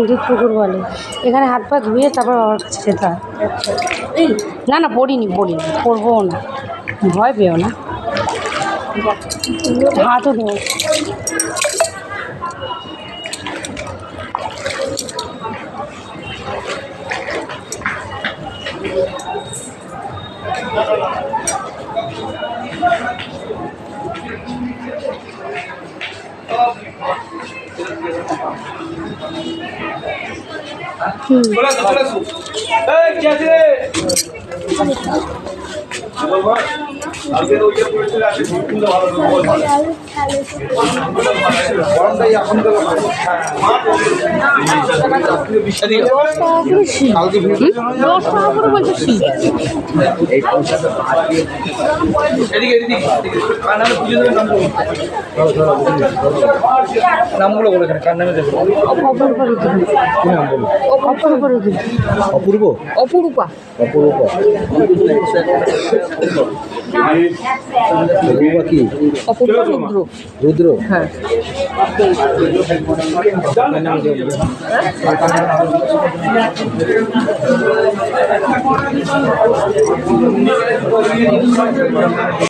দুধ পুকুর বলে। এখানে হাত পা ধুয়ে তারপর বাবার কাছে যেতে হয়। না না পড়িনি পড়বও না, ভয় পেও না, হাতও ধো। নামগুলো বলে কার নামে দেবো? অপূর্ব, অপরূপা, অপরূপা, অপূর্বা কি? অপূর্বা রুদ্র। রুদ্র, হ্যাঁ।